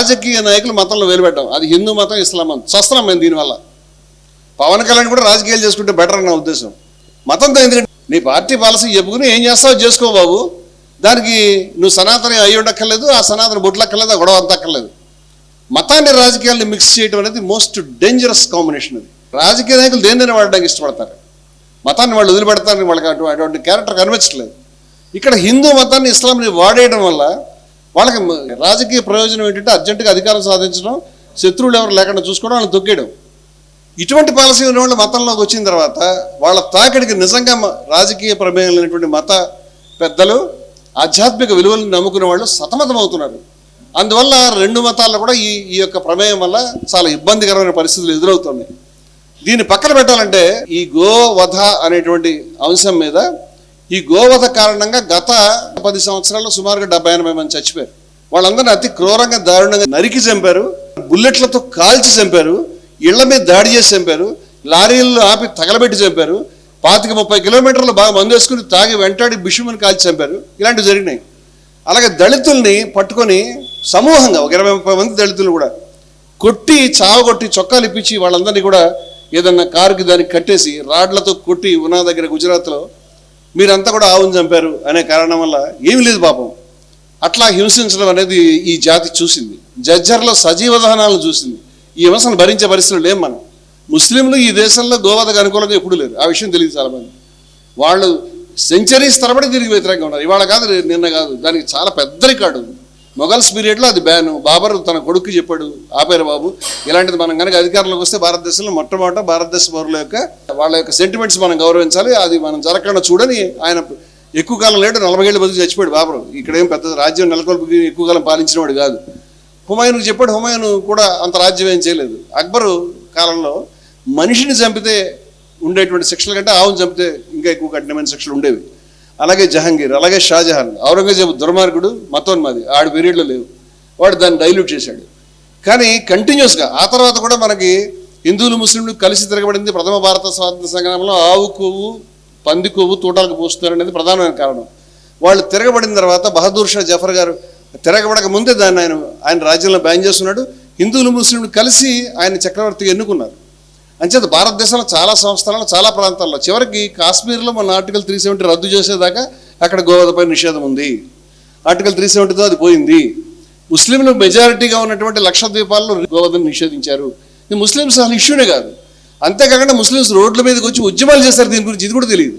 రాజకీయ నాయకులు మతంలో వెలువెట్టడం, అది హిందూ మతం, ఇస్లాం మతం. స్వస్థలం మేము దీనివల్ల. పవన్ కళ్యాణ్ కూడా రాజకీయాలు చేసుకుంటే బెటర్ అని నా ఉద్దేశం. మతంతో ఎందుకంటే నీ పార్టీ పాలసీ చెప్పుకుని ఏం చేస్తావో చేసుకో బాబు, దానికి నువ్వు సనాతన అయ్యి ఉండక్కర్లేదు, ఆ సనాతన బొట్లక్కర్లేదు, ఆ గొడవ అంతా అక్కర్లేదు. మతాన్ని రాజకీయాలను మిక్స్ చేయడం అనేది మోస్ట్ డేంజరస్ కాంబినేషన్. అది రాజకీయ నాయకులు దేనిని వాడడానికి ఇష్టపడతారు, మతాన్ని వాళ్ళు వదిలిపెడతారని వాళ్ళకి అటువంటి క్యారెక్టర్ కనిపించట్లేదు. ఇక్కడ హిందూ మతాన్ని ఇస్లాంని వాడేయడం వల్ల వాళ్ళకి రాజకీయ ప్రయోజనం ఏంటంటే అర్జెంటుగా అధికారం సాధించడం, శత్రువులు ఎవరు లేకుండా చూసుకోవడం, వాళ్ళని తొక్కేయడం. ఇటువంటి పాలసీ ఉన్న వాళ్ళు మతంలోకి వచ్చిన తర్వాత వాళ్ళ తాకిడికి నిజంగా రాజకీయ ప్రమేయం లేనటువంటి మత పెద్దలు, ఆధ్యాత్మిక విలువలను నమ్ముకునే వాళ్ళు సతమతం అవుతున్నారు. అందువల్ల రెండు మతాల్లో కూడా ఈ యొక్క ప్రమేయం వల్ల చాలా ఇబ్బందికరమైన పరిస్థితులు ఎదురవుతున్నాయి. దీన్ని పక్కన పెట్టాలంటే ఈ గోవధ అనేటువంటి అంశం మీద, ఈ గోవధ కారణంగా గత 10 సంవత్సరాల్లో సుమారుగా 70-80 మంది చచ్చిపోయారు. వాళ్ళందరినీ అతి క్రూరంగా దారుణంగా నరికి చంపారు, బుల్లెట్లతో కాల్చి చంపారు, ఇళ్ల మీద దాడి చేసి చంపారు, లారీలను ఆపి తగలబెట్టి చంపారు, 25-30 కిలోమీటర్లు బాగా మందు వేసుకుని తాగి వెంటాడి బిషుమని కాల్చి చంపారు. ఇలాంటివి జరిగినాయి. అలాగే దళితుల్ని పట్టుకొని సమూహంగా ఒక 20-30 మంది దళితులు కూడా కొట్టి చావగొట్టి చొక్కాలు ఇప్పించి వాళ్ళందరినీ కూడా ఏదన్నా కారుకి దానికి కట్టేసి రాడ్లతో కొట్టి ఉన్నా దగ్గర గుజరాత్లో మీరంతా కూడా ఆవును చంపారు అనే కారణం వల్ల ఏమీ లేదు పాపం. అట్లా హింసించడం అనేది ఈ జాతి చూసింది. జజ్జర్లో సజీవ దహనాలను చూసింది. ఈ హింసను భరించే పరిస్థితులు లేం మనం. ముస్లింలు ఈ దేశంలో గోవధకు అనుకూలంగా ఎప్పుడు లేరు. ఆ విషయం తెలియదు చాలామంది. వాళ్ళు సెంచరీస్ తరబడి దీనికి వ్యతిరేకంగా ఉన్నారు. ఇవాళ కాదు, నిన్న కాదు, దానికి చాలా పెద్ద రికార్డు ఉంది. మొఘల్స్ పీరియడ్లో అది బ్యాను. బాబర్ తన కొడుకు చెప్పాడు, ఆపేరు బాబు, ఇలాంటిది మనం కనుక అధికారంలోకి వస్తే భారతదేశంలో మొట్టమొదట భారతదేశ పౌరుల యొక్క వాళ్ళ యొక్క సెంటిమెంట్స్ మనం గౌరవించాలి, అది మనం జరగకుండా చూడని ఆయన ఎక్కువ కాలం లేడు, 40 ఏళ్ళు బతుకు చచ్చిపోయాడు బాబరు. ఇక్కడేం పెద్ద రాజ్యం నెలకొల్పుకి ఎక్కువ కాలం పాలించిన వాడు కాదు. హుమాయూన్కి చెప్పాడు, హుమాయూన్ కూడా అంత రాజ్యం ఏం చేయలేదు. అక్బరు కాలంలో మనిషిని చంపితే ఉండేటువంటి శిక్షల కంటే ఆవును చంపితే ఇంకా ఎక్కువ కఠినమైన శిక్షలు ఉండేవి. అలాగే జహాంగీర్, అలాగే షాజహాన్. ఔరంగజేబు దుర్మార్గుడు, మతోన్మాది, ఆడి పీరియడ్లో లేవు, వాడు దాన్ని డైల్యూట్ చేశాడు. కానీ కంటిన్యూస్గా ఆ తర్వాత కూడా మనకి హిందువులు ముస్లింలు కలిసి తిరగబడింది. ప్రథమ భారత స్వాతంత్ర సంగ్రామంలో ఆవు కొవ్వు, పంది కొవ్వు తూటాలకు పోస్తున్నారు అనేది ప్రధానమైన కారణం. వాళ్ళు తిరగబడిన తర్వాత బహదూర్ షా జఫర్ గారు తిరగబడక ముందే దాన్ని ఆయన రాజ్యంలో బ్యాన్ చేస్తున్నాడు. హిందువులు ముస్లింలు కలిసి ఆయన చక్రవర్తిగా ఎన్నుకున్నారు. అంచేత భారతదేశంలో చాలా సంస్థలలో, చాలా ప్రాంతాల్లో, చివరికి కాశ్మీర్లో మన ఆర్టికల్ 370 రద్దు చేసేదాకా అక్కడ గోవధపై నిషేధం ఉంది. ఆర్టికల్ 370తో అది పోయింది. ముస్లింలు మెజారిటీగా ఉన్నటువంటి లక్షద్వీపాల్లో గోవధను నిషేధించారు. ఇది ముస్లింస్ అసలు ఇష్యూనే కాదు. అంతేకాకుండా ముస్లింస్ రోడ్ల మీదకి వచ్చి ఉద్యమాలు చేశారు. దీని గురించి ఇది కూడా తెలియదు.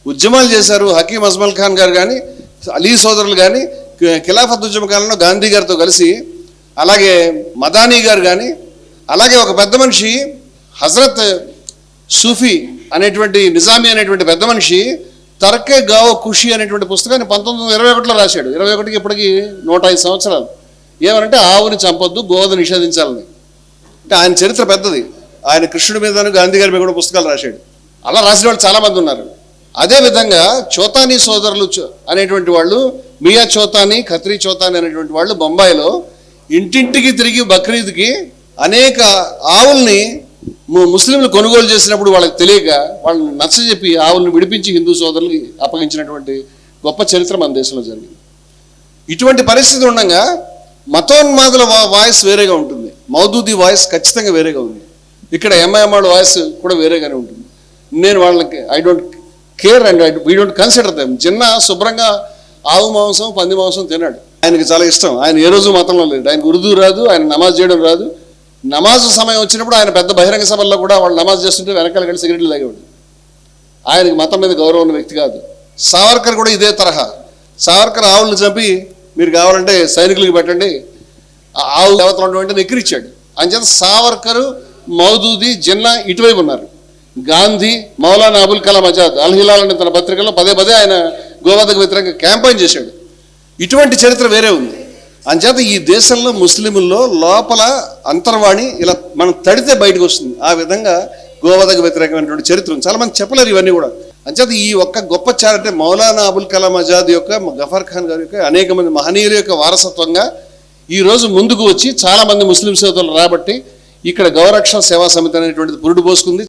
ఉద్యమాలు చేశారు. హకీం అజ్మల్ ఖాన్ గారు కానీ, అలీ సోదరులు కానీ, ఖిలాఫత్ ఉద్యమ కాలంలో గాంధీ గారితో కలిసి, అలాగే మదానీ గారు కానీ, అలాగే ఒక పెద్ద మనిషి హజరత్ సూఫీ అనేటువంటి నిజామీ అనేటువంటి పెద్ద మనిషి తర్కే గావో ఖుషి అనేటువంటి పుస్తకాన్ని 1921లో రాశాడు. 21కి ఇప్పటికి 105 సంవత్సరాలు. ఏమనంటే ఆవుని చంపొద్దు, గోవధ నిషేధించాలని. అంటే ఆయన చరిత్ర పెద్దది. ఆయన కృష్ణుడి మీద, గాంధీ గారి మీద కూడా పుస్తకాలు రాశాడు. అలా రాసిన వాళ్ళు చాలామంది ఉన్నారు. అదేవిధంగా చోతానీ సోదరులు అనేటువంటి వాళ్ళు, మియా చోతానీ, ఖత్రీ చోతానీ అనేటువంటి వాళ్ళు బొంబాయిలో ఇంటింటికి తిరిగి బక్రీద్కి అనేక ఆవుల్ని ముస్లింలు కొనుగోలు చేసినప్పుడు వాళ్ళకి తెలియక వాళ్ళని నచ్చజెప్పి ఆవులను విడిపించి హిందూ సోదరులకి అప్పగించినటువంటి గొప్ప చరిత్ర మన దేశంలో జరిగింది. ఇటువంటి పరిస్థితి ఉండగా మతోన్మాదుల వాయిస్ వేరేగా ఉంటుంది, మౌదూదీ వాయిస్ ఖచ్చితంగా వేరేగా ఉంది. ఇక్కడ ఎంఐఎం వాళ్ళ వాయిస్ కూడా వేరేగానే ఉంటుంది. నేను వాళ్ళకి I don't care and we don't consider them. Jinnah శుభ్రంగా ఆవు మాంసం, పంది మాంసం తిన్నాడు. ఆయనకి చాలా ఇష్టం. ఆయన ఏ రోజు మతంలో లేడు. ఆయనకు ఉర్దూ రాదు, ఆయన నమాజ్ చేయడం రాదు. నమాజు సమయం వచ్చినప్పుడు ఆయన పెద్ద బహిరంగ సభల్లో కూడా వాళ్ళు నమాజ్ చేస్తుంటే వెనకాల కలిసి సిగరెట్లు తాగేవాడు. ఆయనకి మతం మీద గౌరవం ఉన్న వ్యక్తి కాదు. సావర్కర్ కూడా ఇదే తరహా. సావర్కర్ ఆవులను చంపి మీరు కావాలంటే సైనికులకి పెట్టండి, ఆవు దేవతలు ఉండడం ఎక్కిరిచ్చాడు. అంచేత సావర్కరు, మౌదూదీ, జిన్నా ఇటువైపు ఉన్నారు. గాంధీ, మౌలానా అబుల్ కలాం ఆజాద్, అల్ హిలాల్ అనే తన పత్రికలో పదే ఆయన గోవధకు వ్యతిరేకంగా క్యాంపెయిన్ చేశాడు. ఇటువంటి చరిత్ర వేరే ఉంది. అంచేత ఈ దేశంలో ముస్లింల్లో లోపల అంతర్వాణి ఇలా మనం తడితే బయటకు వస్తుంది. ఆ విధంగా గోవధకు వ్యతిరేకమైనటువంటి చరిత్ర ఉంది. చాలా మంది చెప్పలేరు ఇవన్నీ కూడా. అంచేత ఈ ఒక్క గొప్ప అంటే మౌలానా అబుల్ కలాం ఆజాద్ యొక్క, గఫర్ ఖాన్ గారి యొక్క, అనేక మంది మహనీయుల యొక్క వారసత్వంగా ఈరోజు ముందుకు వచ్చి చాలామంది ముస్లిం సోదరులు రాబట్టి ఇక్కడ గౌరక్ష సేవా సమితి అనేటువంటిది పురుడు పోసుకుంది.